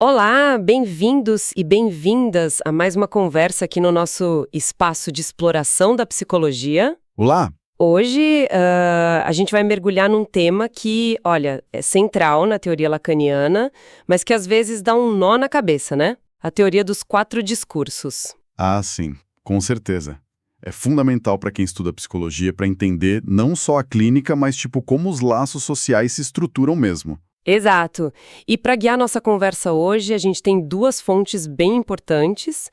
Olá, bem-vindos e bem-vindas a mais uma conversa aqui no nosso espaço de exploração da psicologia. Olá! Hoje, a gente vai mergulhar num tema que, olha, é central na teoria lacaniana, mas que às vezes dá um nó na cabeça, né? A teoria dos 4 discursos. Ah, sim, com certeza. É fundamental para quem estuda psicologia para entender não só a clínica, mas como os laços sociais se estruturam mesmo. Exato. E para guiar nossa conversa hoje, a gente tem 2 fontes bem importantes.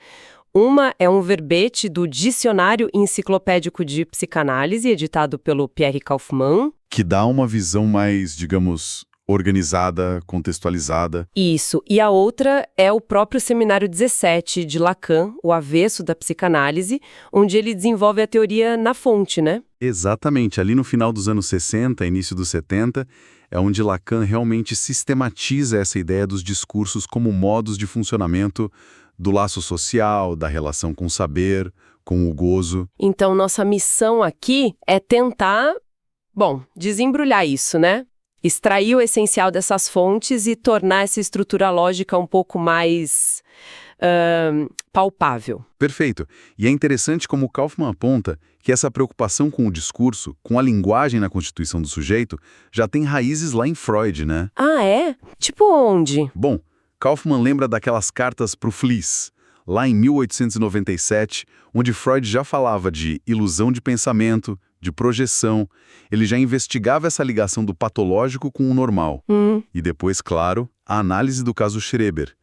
Uma é um verbete do Dicionário Enciclopédico de Psicanálise, editado pelo Pierre Kaufmann. Que dá uma visão mais, digamos, organizada, contextualizada. Isso. E a outra é o próprio Seminário 17 de Lacan, o avesso da psicanálise, onde ele desenvolve a teoria na fonte, né? Exatamente, ali no final dos anos 60, início dos 70, é onde Lacan realmente sistematiza essa ideia dos discursos como modos de funcionamento do laço social, da relação com o saber, com o gozo. Então, nossa missão aqui é tentar, desembrulhar isso, né? Extrair o essencial dessas fontes e tornar essa estrutura lógica um pouco mais palpável. Perfeito. E é interessante como Kaufmann aponta que essa preocupação com o discurso, com a linguagem na constituição do sujeito, já tem raízes lá em Freud, né? Ah, é? Tipo onde? Bom, Kaufmann lembra daquelas cartas para o Fliess, lá em 1897, onde Freud já falava de ilusão de pensamento, de projeção. Ele já investigava essa ligação do patológico com o normal. E depois, claro, a análise do caso Schreber.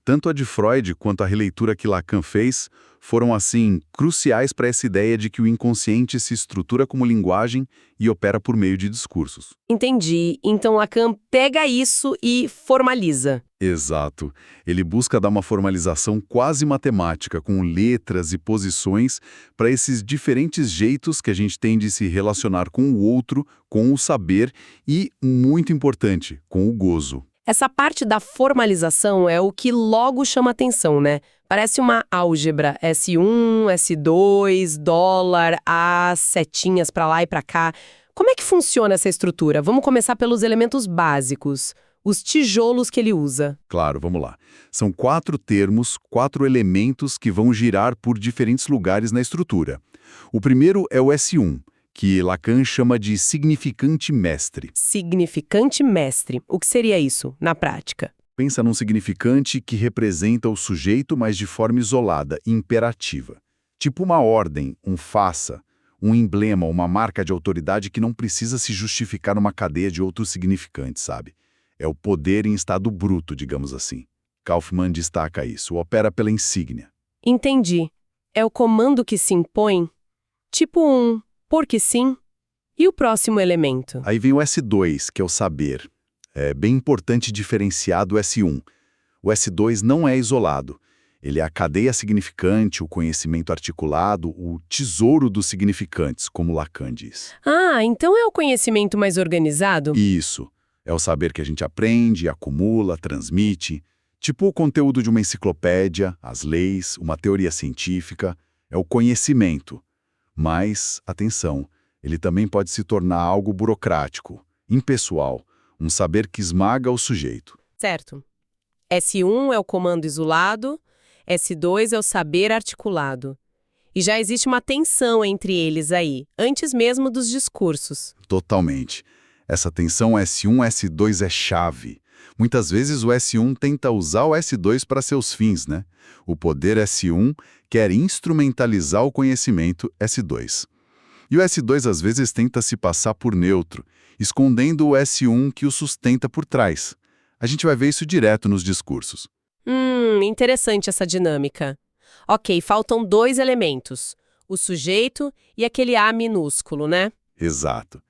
Tanto a de Freud quanto a releitura que Lacan fez foram, assim, cruciais para essa ideia de que o inconsciente se estrutura como linguagem e opera por meio de discursos. Entendi. Então Lacan pega isso e formaliza. Exato. Ele busca dar uma formalização quase matemática, com letras e posições, para esses diferentes jeitos que a gente tem de se relacionar com o outro, com o saber e, muito importante, com o gozo. Essa parte da formalização é o que logo chama atenção, né? Parece uma álgebra, S1, S2, dólar, A, setinhas pra lá e pra cá. Como é que funciona essa estrutura? Vamos começar pelos elementos básicos, os tijolos que ele usa. Claro, vamos lá. São 4 termos, 4 elementos que vão girar por diferentes lugares na estrutura. O primeiro é o S1, que Lacan chama de significante mestre. Significante mestre. O que seria isso, na prática? Pensa num significante que representa o sujeito, mas de forma isolada, imperativa. Tipo uma ordem, um faça, um emblema, uma marca de autoridade que não precisa se justificar numa cadeia de outros significantes, sabe? É o poder em estado bruto, digamos assim. Kaufmann destaca isso, opera pela insígnia. Entendi. É o comando que se impõe? Tipo um porque sim? E o próximo elemento? Aí vem o S2, que é o saber. É bem importante diferenciar do S1. O S2 não é isolado. Ele é a cadeia significante, o conhecimento articulado, o tesouro dos significantes, como Lacan diz. Ah, então é o conhecimento mais organizado? Isso. É o saber que a gente aprende, acumula, transmite. Tipo o conteúdo de uma enciclopédia, as leis, uma teoria científica. É o conhecimento. Mas, atenção, ele também pode se tornar algo burocrático, impessoal, um saber que esmaga o sujeito. Certo. S1 é o comando isolado, S2 é o saber articulado. E já existe uma tensão entre eles aí, antes mesmo dos discursos. Totalmente. Essa tensão S1, S2 é chave. Muitas vezes o S1 tenta usar o S2 para seus fins, né? O poder S1 quer instrumentalizar o conhecimento S2. E o S2 às vezes tenta se passar por neutro, escondendo o S1 que o sustenta por trás. A gente vai ver isso direto nos discursos. Interessante essa dinâmica. Ok, faltam 2 elementos, o sujeito e aquele A minúsculo, né? Exato.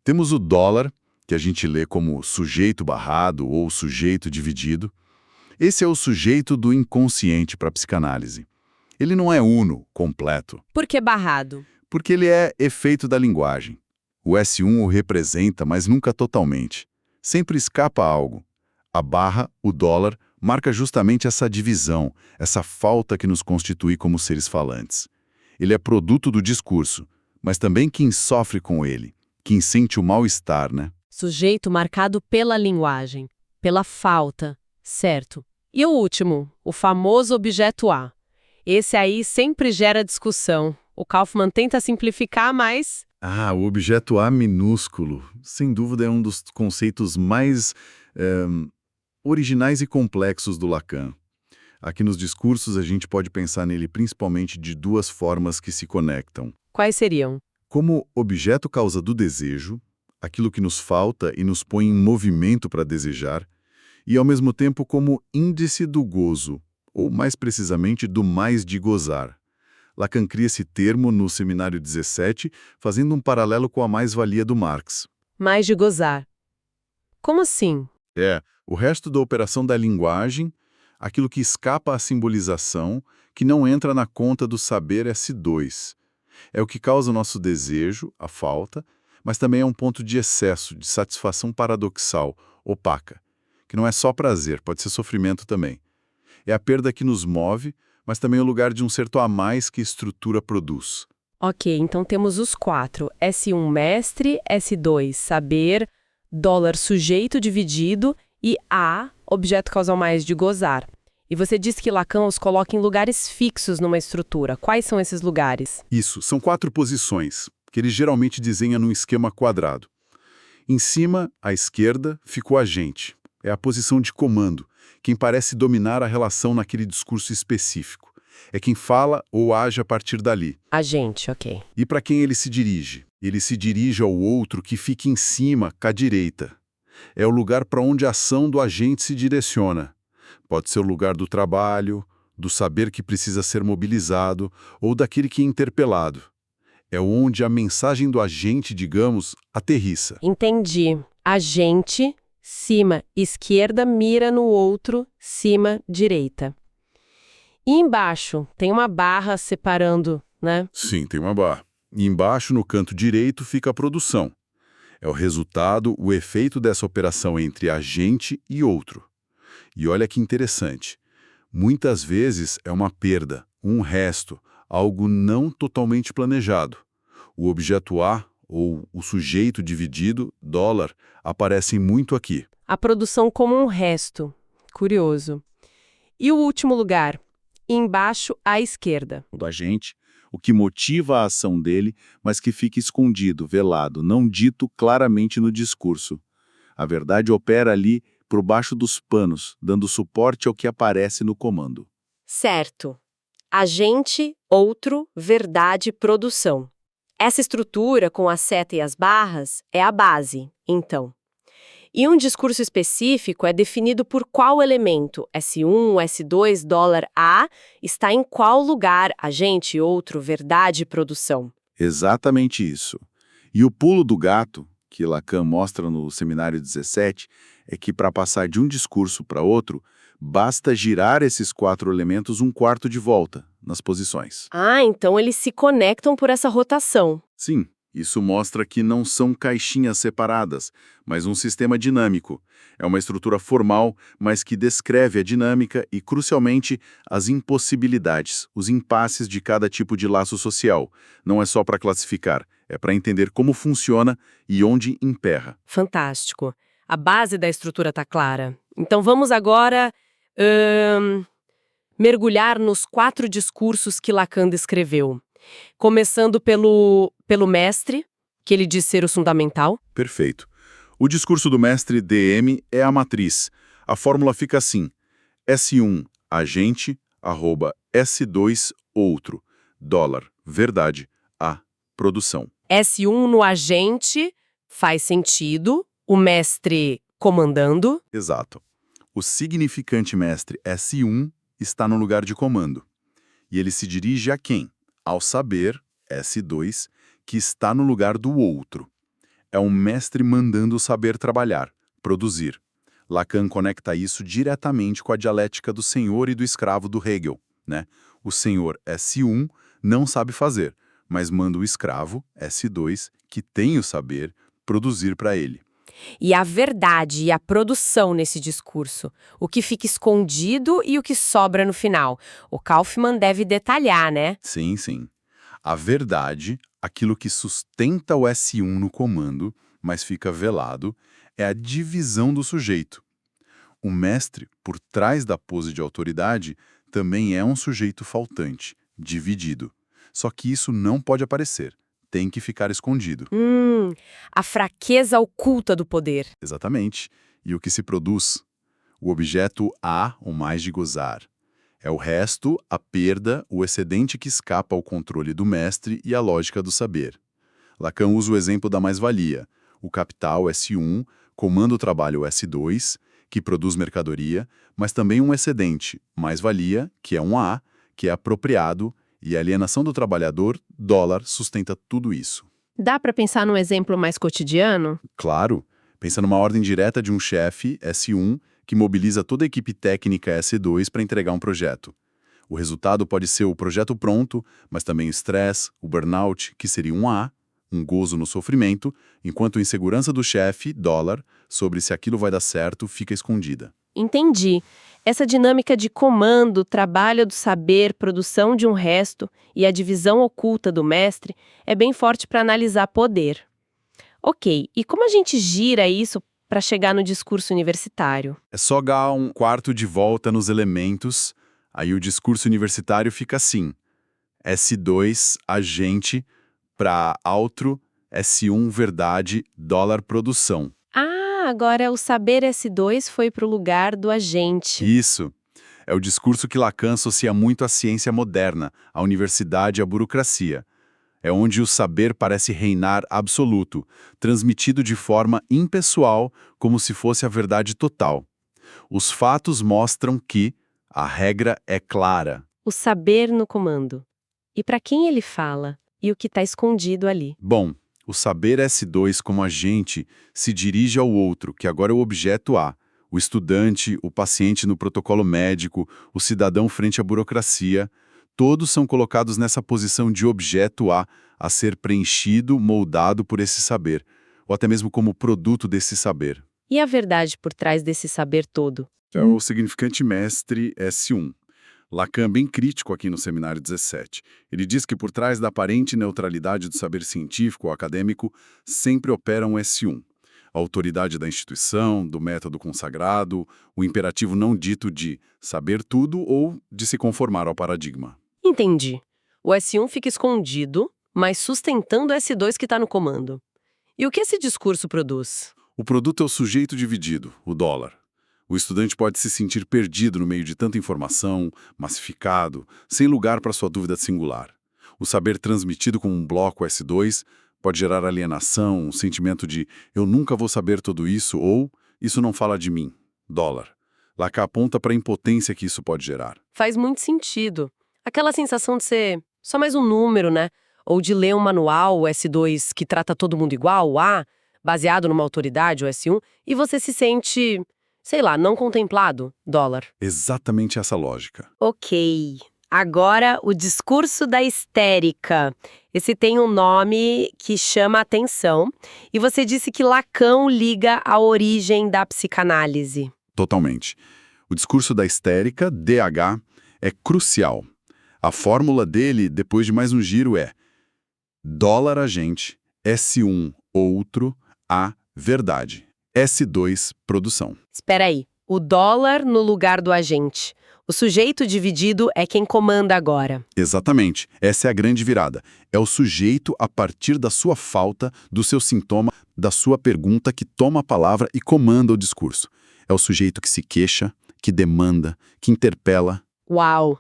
Temos o dólar, que a gente lê como sujeito barrado ou sujeito dividido. Esse é o sujeito do inconsciente para a psicanálise. Ele não é uno, completo. Por que barrado? Porque ele é efeito da linguagem. O S1 o representa, mas nunca totalmente. Sempre escapa algo. A barra, o dólar, marca justamente essa divisão, essa falta que nos constitui como seres falantes. Ele é produto do discurso, mas também quem sofre com ele, quem sente o mal-estar, né? Sujeito marcado pela linguagem, pela falta, certo? E o último, o famoso objeto A. Esse aí sempre gera discussão. O Kaufman tenta simplificar, mas O objeto A minúsculo, sem dúvida é um dos conceitos mais originais e complexos do Lacan. Aqui nos discursos a gente pode pensar nele principalmente de duas formas que se conectam. quais seriam? Como objeto causa do desejo, aquilo que nos falta e nos põe em movimento para desejar, e ao mesmo tempo como índice do gozo, ou mais precisamente do mais de gozar. Lacan cria esse termo no Seminário 17, fazendo um paralelo com a mais-valia do Marx. Mais de gozar. Como assim? O resto da operação da linguagem, aquilo que escapa à simbolização, que não entra na conta do saber S2. É o que causa o nosso desejo, a falta, mas também é um ponto de excesso, de satisfação paradoxal, opaca, que não é só prazer, pode ser sofrimento também. É a perda que nos move, mas também o lugar de um certo a mais que estrutura produz. Ok, então temos os 4. S1 mestre, S2 saber, dólar sujeito dividido e A, objeto causal mais de gozar. E você disse que Lacan os coloca em lugares fixos numa estrutura. Quais são esses lugares? Isso, são 4 posições, que ele geralmente desenha num esquema quadrado. Em cima, à esquerda, fica o agente. É a posição de comando, quem parece dominar a relação naquele discurso específico. É quem fala ou age a partir dali. Agente, ok. E para quem ele se dirige? Ele se dirige ao outro que fica em cima, à direita. É o lugar para onde a ação do agente se direciona. Pode ser o lugar do trabalho, do saber que precisa ser mobilizado ou daquele que é interpelado. É onde a mensagem do agente, digamos, aterrissa. Entendi. Agente, cima, esquerda, mira no outro, cima, direita. E embaixo, tem uma barra separando, né? Sim, tem uma barra. E embaixo, no canto direito, fica a produção. É o resultado, o efeito dessa operação entre agente e outro. E olha que interessante. Muitas vezes é uma perda, um resto, algo não totalmente planejado. O objeto A, ou o sujeito dividido, dólar, aparecem muito aqui. A produção como um resto. Curioso. E o último lugar? Embaixo, à esquerda. Do agente, o que motiva a ação dele, mas que fica escondido, velado, não dito claramente no discurso. A verdade opera ali por baixo dos panos, dando suporte ao que aparece no comando. Certo. Agente, outro, verdade, produção. Essa estrutura com a seta e as barras é a base, então. E um discurso específico é definido por qual elemento? S1, S2, dólar A, está em qual lugar? Agente, outro, verdade, produção. Exatamente isso. E o pulo do gato, que Lacan mostra no Seminário 17, é que para passar de um discurso para outro, basta girar esses 4 elementos um quarto de volta, nas posições. Então eles se conectam por essa rotação. Sim, isso mostra que não são caixinhas separadas, mas um sistema dinâmico. É uma estrutura formal, mas que descreve a dinâmica e, crucialmente, as impossibilidades, os impasses de cada tipo de laço social. Não é só para classificar, é para entender como funciona e onde emperra. Fantástico. A base da estrutura está clara. Então vamos agora mergulhar nos 4 discursos que Lacan descreveu. Começando pelo mestre, que ele diz ser o fundamental. Perfeito. O discurso do mestre DM é a matriz. A fórmula fica assim: S1, agente, S2, outro, dólar, verdade, A, produção. S1 no agente faz sentido, o mestre comandando. Exato. O significante mestre S1 está no lugar de comando. E ele se dirige a quem? Ao saber, S2, que está no lugar do outro. É um mestre mandando o saber trabalhar, produzir. Lacan conecta isso diretamente com a dialética do senhor e do escravo do Hegel, né? O senhor S1 não sabe fazer, mas manda o escravo, S2, que tem o saber, produzir para ele. E a verdade e a produção nesse discurso, o que fica escondido e o que sobra no final. O Kaufman deve detalhar, né? Sim, sim. A verdade, aquilo que sustenta o S1 no comando, mas fica velado, é a divisão do sujeito. o mestre, por trás da pose de autoridade, também é um sujeito faltante, dividido. Só que isso não pode aparecer, tem que ficar escondido. A fraqueza oculta do poder. Exatamente. E o que se produz? O objeto há o mais de gozar. É o resto, a perda, o excedente que escapa ao controle do mestre e à lógica do saber. Lacan usa o exemplo da mais-valia. O capital S1 comanda o trabalho S2, que produz mercadoria, mas também um excedente, mais-valia, que é um A, que é apropriado, e a alienação do trabalhador, dólar, sustenta tudo isso. Dá para pensar num exemplo mais cotidiano? Claro, pensa numa ordem direta de um chefe, S1, que mobiliza toda a equipe técnica S2 para entregar um projeto. O resultado pode ser o projeto pronto, mas também o estresse, o burnout, que seria um A, um gozo no sofrimento, enquanto a insegurança do chefe, dólar, sobre se aquilo vai dar certo, fica escondida. Entendi. Essa dinâmica de comando, trabalho do saber, produção de um resto e a divisão oculta do mestre é bem forte para analisar poder. Ok, e como a gente gira isso para chegar no discurso universitário? É só dar um quarto de volta nos elementos, aí o discurso universitário fica assim. S2, agente, para outro, S1, verdade, dólar, produção. Ah, agora o saber S2 foi para o lugar do agente. Isso. É o discurso que Lacan associa muito à ciência moderna, à universidade e à burocracia. É onde o saber parece reinar absoluto, transmitido de forma impessoal, como se fosse a verdade total. Os fatos mostram que a regra é clara. O saber no comando. E para quem ele fala? E o que está escondido ali? Bom, o saber S2 como agente se dirige ao outro, que agora é o objeto A. O estudante, o paciente no protocolo médico, o cidadão frente à burocracia, todos são colocados nessa posição de objeto a ser preenchido, moldado por esse saber, ou até mesmo como produto desse saber. E a verdade por trás desse saber todo? É o significante mestre S1. Lacan bem crítico aqui no Seminário 17. Ele diz que por trás da aparente neutralidade do saber científico ou acadêmico sempre opera um S1. A autoridade da instituição, do método consagrado, o imperativo não dito de saber tudo ou de se conformar ao paradigma. Entendi. O S1 fica escondido, mas sustentando o S2 que está no comando. E o que esse discurso produz? O produto é o sujeito dividido, o dólar. O estudante pode se sentir perdido no meio de tanta informação, massificado, sem lugar para sua dúvida singular. O saber transmitido como um bloco S2 pode gerar alienação, um sentimento de eu nunca vou saber tudo isso ou isso não fala de mim, dólar. Lacan aponta para a impotência que isso pode gerar. Faz muito sentido. Aquela sensação de ser só mais um número, né? Ou de ler um manual, o S2, que trata todo mundo igual, o A, baseado numa autoridade, o S1, e você se sente, sei lá, não contemplado, dólar. Exatamente essa lógica. Ok. Agora, o discurso da histérica. Esse tem um nome que chama a atenção. E você disse que Lacan liga à origem da psicanálise. Totalmente. O discurso da histérica, DH, é crucial. A fórmula dele, depois de mais um giro, é dólar agente, S1 outro, A verdade, S2 produção. Espera aí. O dólar no lugar do agente. O sujeito dividido é quem comanda agora. Exatamente. Essa é a grande virada. É o sujeito a partir da sua falta, do seu sintoma, da sua pergunta que toma a palavra e comanda o discurso. É o sujeito que se queixa, que demanda, que interpela. Uau!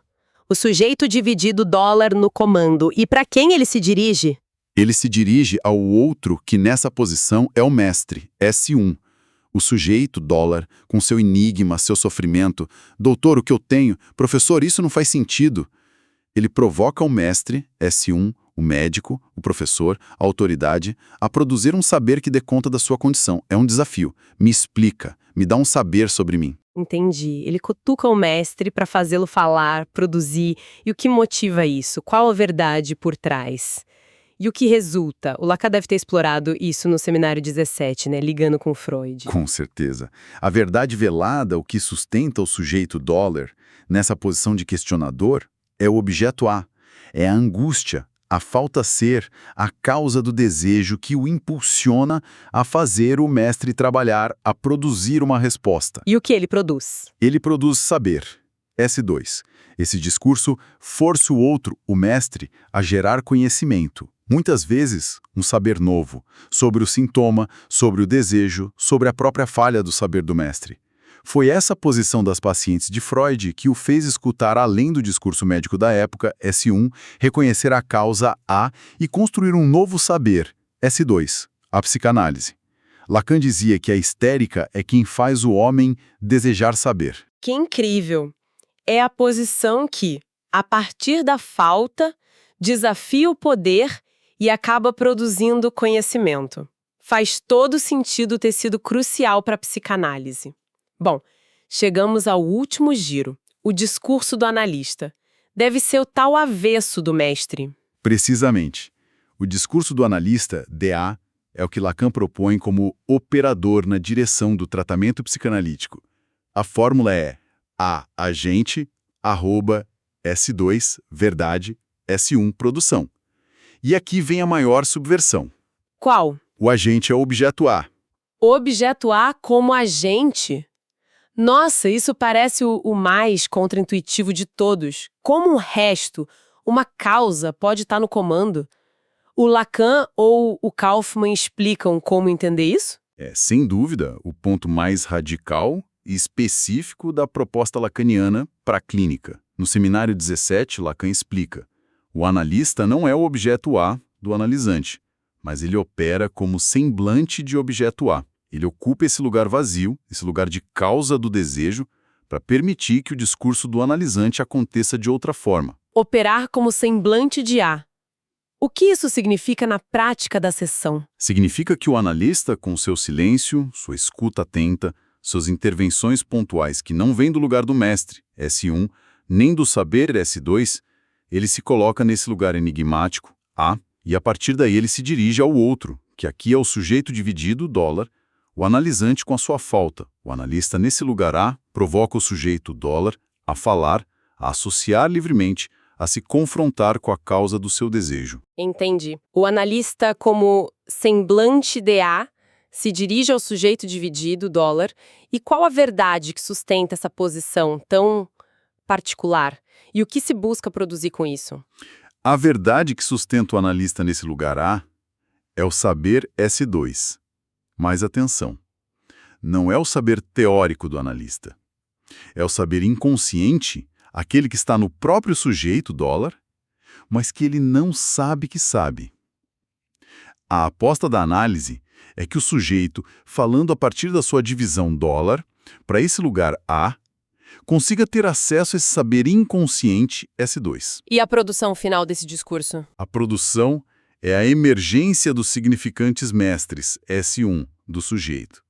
O sujeito dividido dólar no comando. E para quem ele se dirige? Ele se dirige ao outro que nessa posição é o mestre, S1. O sujeito, dólar, com seu enigma, seu sofrimento. Doutor, o que eu tenho? Professor, isso não faz sentido. Ele provoca o mestre, S1, o médico, o professor, a autoridade, a produzir um saber que dê conta da sua condição. É um desafio. Me explica, me dá um saber sobre mim. Entendi. Ele cutuca o mestre para fazê-lo falar, produzir. E o que motiva isso? Qual a verdade por trás? E o que resulta? O Lacan deve ter explorado isso no Seminário 17, né? Ligando com Freud. Com certeza. A verdade velada, o que sustenta o sujeito dólar, nessa posição de questionador, é o objeto A. É a angústia, a falta ser a causa do desejo que o impulsiona a fazer o mestre trabalhar, a produzir uma resposta. E o que ele produz? Ele produz saber. S2. Esse discurso força o outro, o mestre, a gerar conhecimento. Muitas vezes, um saber novo, sobre o sintoma, sobre o desejo, sobre a própria falha do saber do mestre. Foi essa posição das pacientes de Freud que o fez escutar além do discurso médico da época, S1, reconhecer a causa A e construir um novo saber, S2, a psicanálise. Lacan dizia que a histérica é quem faz o homem desejar saber. Que incrível! É a posição que, a partir da falta, desafia o poder e acaba produzindo conhecimento. Faz todo sentido ter sido crucial para a psicanálise. Bom, chegamos ao último giro, o discurso do analista. Deve ser o tal avesso do mestre. Precisamente. O discurso do analista, DA, é o que Lacan propõe como operador na direção do tratamento psicanalítico. A fórmula é A, agente, arroba, S2, verdade, S1, produção. E aqui vem a maior subversão. Qual? O agente é o objeto A. Objeto A como agente? Nossa, isso parece o mais contraintuitivo de todos. Como um resto, uma causa pode estar no comando? O Lacan ou o Kaufmann explicam como entender isso? É, sem dúvida, o ponto mais radical e específico da proposta lacaniana para a clínica. No seminário 17, Lacan explica: o analista não é o objeto A do analisante, mas ele opera como semblante de objeto A. Ele ocupa esse lugar vazio, esse lugar de causa do desejo, para permitir que o discurso do analisante aconteça de outra forma. Operar como semblante de A. O que isso significa na prática da sessão? Significa que o analista, com seu silêncio, sua escuta atenta, suas intervenções pontuais que não vêm do lugar do mestre, S1, nem do saber, S2, ele se coloca nesse lugar enigmático, A, e a partir daí ele se dirige ao outro, que aqui é o sujeito dividido, dólar, o analisante com a sua falta. O analista nesse lugar A provoca o sujeito, dólar, a falar, a associar livremente, a se confrontar com a causa do seu desejo. Entendi. O analista, como semblante de A, se dirige ao sujeito dividido, dólar, e qual a verdade que sustenta essa posição tão particular? E o que se busca produzir com isso? A verdade que sustenta o analista nesse lugar A é o saber S2. Mas atenção, não é o saber teórico do analista. É o saber inconsciente, aquele que está no próprio sujeito, dólar, mas que ele não sabe que sabe. A aposta da análise é que o sujeito, falando a partir da sua divisão dólar, para esse lugar A, consiga ter acesso a esse saber inconsciente S2. E a produção final desse discurso? A produção é a emergência dos significantes mestres, S1, do sujeito.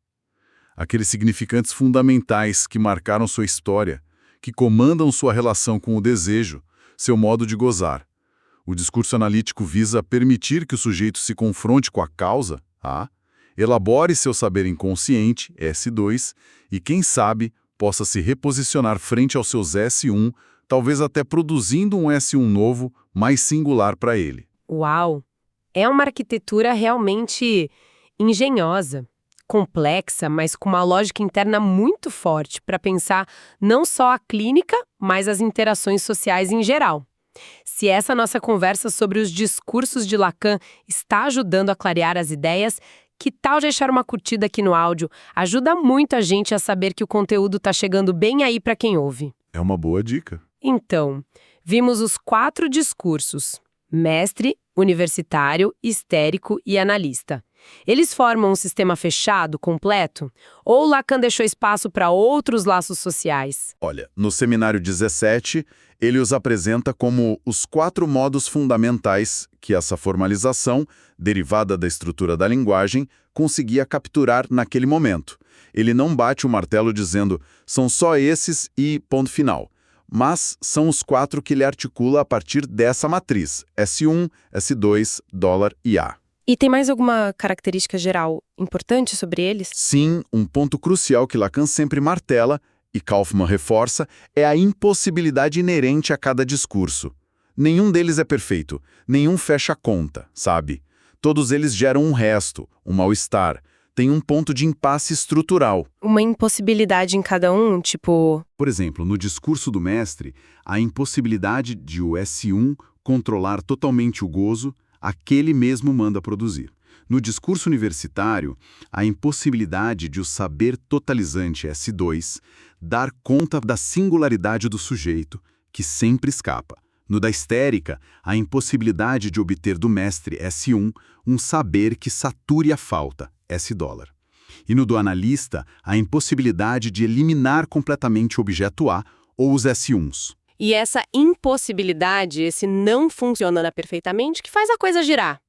Aqueles significantes fundamentais que marcaram sua história, que comandam sua relação com o desejo, seu modo de gozar. O discurso analítico visa permitir que o sujeito se confronte com a causa, A, elabore seu saber inconsciente, S2, e, quem sabe, possa se reposicionar frente aos seus S1, talvez até produzindo um S1 novo, mais singular para ele. Uau! É uma arquitetura realmente engenhosa, complexa, mas com uma lógica interna muito forte para pensar não só a clínica, mas as interações sociais em geral. Se essa nossa conversa sobre os discursos de Lacan está ajudando a clarear as ideias, que tal deixar uma curtida aqui no áudio? Ajuda muito a gente a saber que o conteúdo está chegando bem aí para quem ouve. É uma boa dica. Então, vimos os 4 discursos: mestre, universitário, histérico e analista. Eles formam um sistema fechado, completo? Ou Lacan deixou espaço para outros laços sociais? Olha, no seminário 17, ele os apresenta como os 4 modos fundamentais que essa formalização, derivada da estrutura da linguagem, conseguia capturar naquele momento. Ele não bate o martelo dizendo, são só esses e ponto final. Mas são os 4 que ele articula a partir dessa matriz, S1, S2, dólar e A. E tem mais alguma característica geral importante sobre eles? Sim, um ponto crucial que Lacan sempre martela, e Kaufmann reforça, é a impossibilidade inerente a cada discurso. Nenhum deles é perfeito, nenhum fecha a conta, sabe? Todos eles geram um resto, um mal-estar. Tem um ponto de impasse estrutural. Uma impossibilidade em cada um, tipo... Por exemplo, no discurso do mestre, a impossibilidade de o S1 controlar totalmente o gozo, aquele mesmo manda produzir. No discurso universitário, a impossibilidade de o saber totalizante S2 dar conta da singularidade do sujeito, que sempre escapa. No da histérica, a impossibilidade de obter do mestre S1 um saber que sature a falta, S$. E no do analista, a impossibilidade de eliminar completamente o objeto A ou os S1s. E essa impossibilidade, esse não funciona perfeitamente, que faz a coisa girar.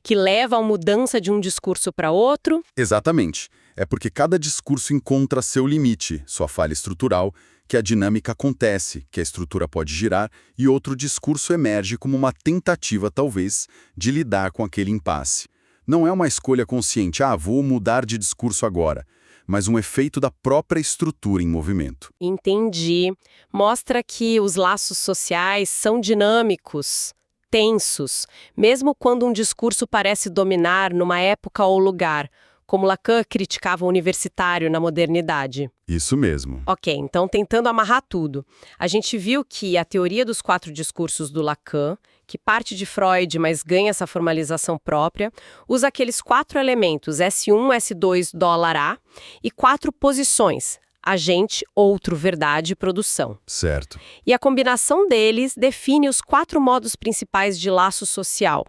Que leva a mudança de um discurso para outro. Exatamente. É porque cada discurso encontra seu limite, sua falha estrutural, que a dinâmica acontece, que a estrutura pode girar, e outro discurso emerge como uma tentativa, talvez, de lidar com aquele impasse. Não é uma escolha consciente, vou mudar de discurso agora, mas um efeito da própria estrutura em movimento. Entendi. Mostra que os laços sociais são dinâmicos, tensos, mesmo quando um discurso parece dominar numa época ou lugar, como Lacan criticava o universitário na modernidade. Isso mesmo. Ok, então tentando amarrar tudo. A gente viu que a teoria dos 4 discursos do Lacan, que parte de Freud, mas ganha essa formalização própria, usa aqueles 4 elementos, S1, S2, $A, e 4 posições, agente, outro, verdade e produção. Certo. E a combinação deles define os 4 modos principais de laço social.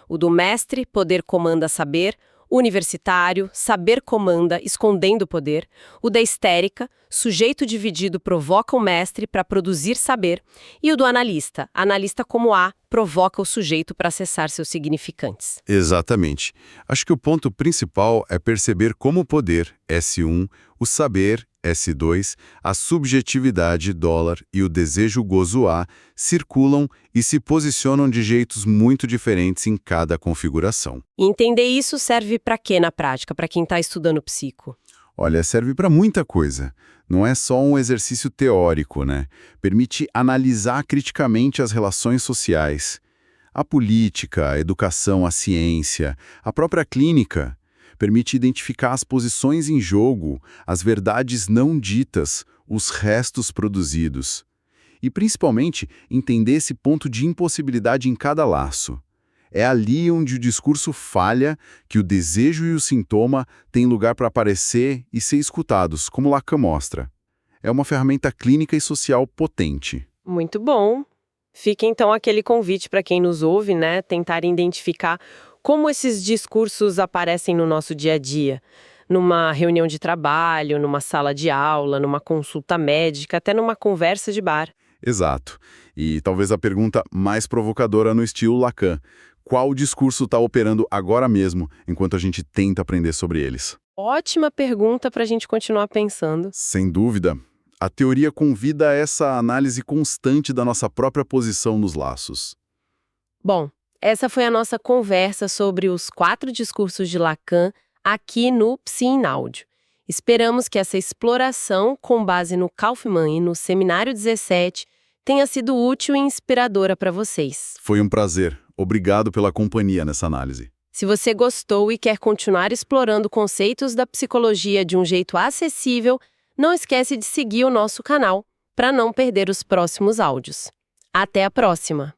O do mestre, poder comanda saber; universitário, saber comanda, escondendo o poder; o da histérica, sujeito dividido provoca o mestre para produzir saber; e o do analista, analista como A, provoca o sujeito para acessar seus significantes. Exatamente. Acho que o ponto principal é perceber como o poder, S1, o saber, S2, a subjetividade, $ e o desejo gozo A circulam e se posicionam de jeitos muito diferentes em cada configuração. E entender isso serve para quê na prática, para quem está estudando psico? Olha, serve para muita coisa. Não é só um exercício teórico, né? Permite analisar criticamente as relações sociais. A política, a educação, a ciência, a própria clínica. Permite identificar as posições em jogo, as verdades não ditas, os restos produzidos. E, principalmente, entender esse ponto de impossibilidade em cada laço. É ali onde o discurso falha, que o desejo e o sintoma têm lugar para aparecer e ser escutados, como Lacan mostra. É uma ferramenta clínica e social potente. Muito bom. Fica então aquele convite para quem nos ouve, né, tentar identificar como esses discursos aparecem no nosso dia a dia. Numa reunião de trabalho, numa sala de aula, numa consulta médica, até numa conversa de bar. Exato. E talvez a pergunta mais provocadora no estilo Lacan: qual discurso está operando agora mesmo, enquanto a gente tenta aprender sobre eles? Ótima pergunta para a gente continuar pensando. Sem dúvida. A teoria convida a essa análise constante da nossa própria posição nos laços. Bom, essa foi a nossa conversa sobre os 4 discursos de Lacan aqui no Psi em Áudio. Esperamos que essa exploração, com base no Kaufmann e no Seminário 17, tenha sido útil e inspiradora para vocês. Foi um prazer. Obrigado pela companhia nessa análise. Se você gostou e quer continuar explorando conceitos da psicologia de um jeito acessível, não esquece de seguir o nosso canal para não perder os próximos áudios. Até a próxima!